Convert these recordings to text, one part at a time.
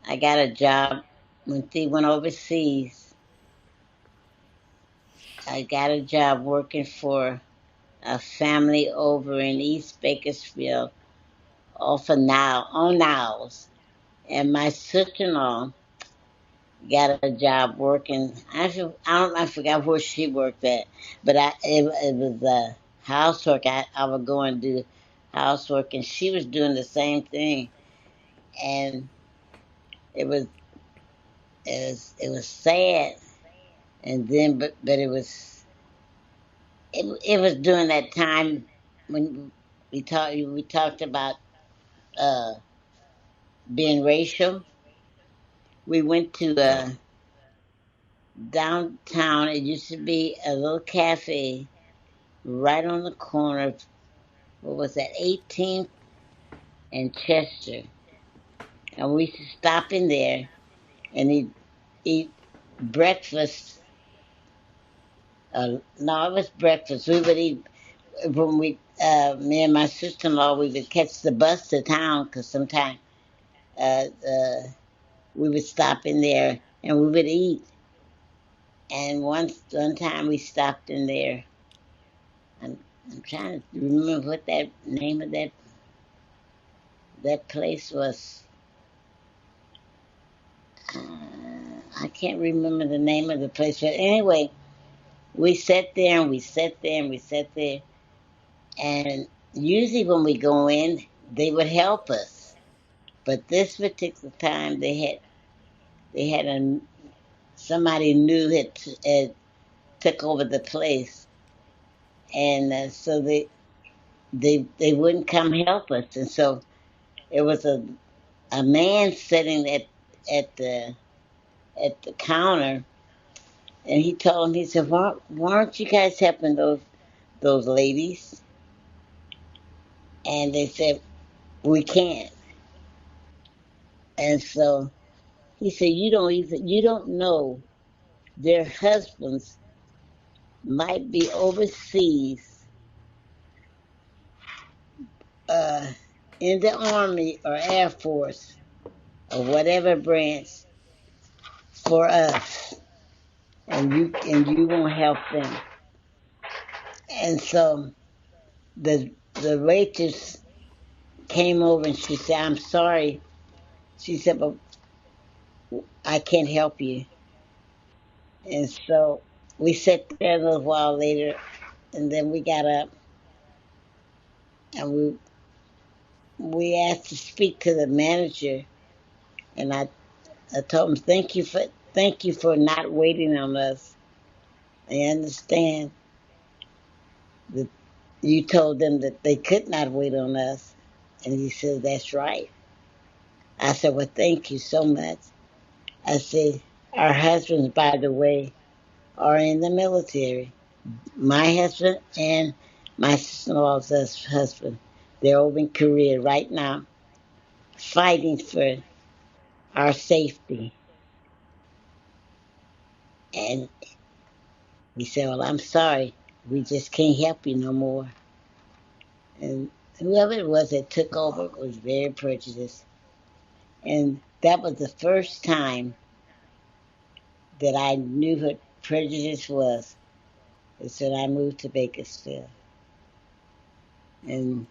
I got a job when she went overseas. I got a job working for a family over in East Bakersfield off of now on Niles. And my sister-in-law got a job working. I forgot where she worked at, but it was housework. I would go and do housework, and she was doing the same thing. And it was it was sad. And then, but it was during that time when we talked about uh, being racial. We went to downtown. It used to be a little cafe right on the corner. What was that? 18th and Chester, and we used to stop in there and eat breakfast. No, it was breakfast. We would eat when me and my sister-in-law, we would catch the bus to town because sometimes uh, uh, we would stop in there and we would eat. And one time we stopped in there. I'm, I'm trying to remember what that name of that place was. Uh, I can't remember the name of the place, but anyway, we sat there and we sat there and we sat there. And usually when we go in, they would help us. But this particular time, they had somebody new had took over the place, and so they wouldn't come help us. And so it was a man sitting at the at the counter, and he told him, he said, why aren't you guys helping those ladies? And they said, we can't. And so he said, you don't know their husbands might be overseas, uh, in the Army or Air Force or whatever branch for us, and you won't help them. And so the waitress came over and she said, I'm sorry. She said, but I can't help you. And so we sat there a little while later, and then we got up and we asked to speak to the manager. And I told him, thank you for not waiting on us. I understand that you told them that they could not wait on us. And he said, that's right. I said, well, thank you so much. I said, our husbands, by the way, are in the military. My husband and my sister-in-law's husband. They're over in Korea right now, fighting for our safety. And he said, well, I'm sorry. We just can't help you no more. And whoever it was that took over was very prejudiced. And that was the first time that I knew what prejudice was. It's when I moved to Bakersfield. And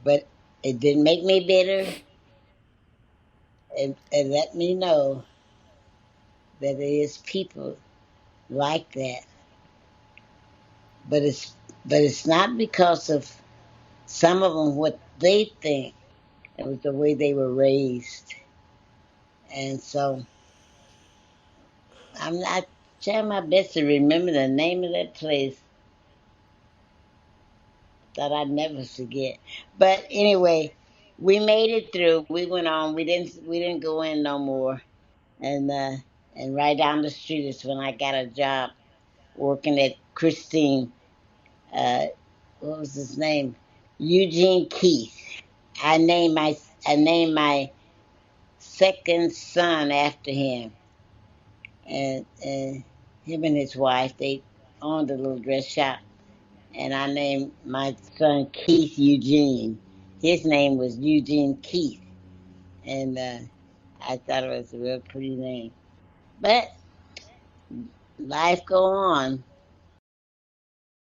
but it didn't make me bitter. It let me know that there is people like that. But it's not because of some of them what they think. It was the way they were raised. And so I'm not trying my best to remember the name of that place that I'd never forget. But anyway, we made it through. We went on. We didn't go in no more. And right down the street is when I got a job working at Christine. Uh, what was his name? Eugene Keith. I named my I named my second son after him, and him and his wife they owned a little dress shop, and I named my son Keith Eugene. His name was Eugene Keith, and I thought it was a real pretty name. But life go on.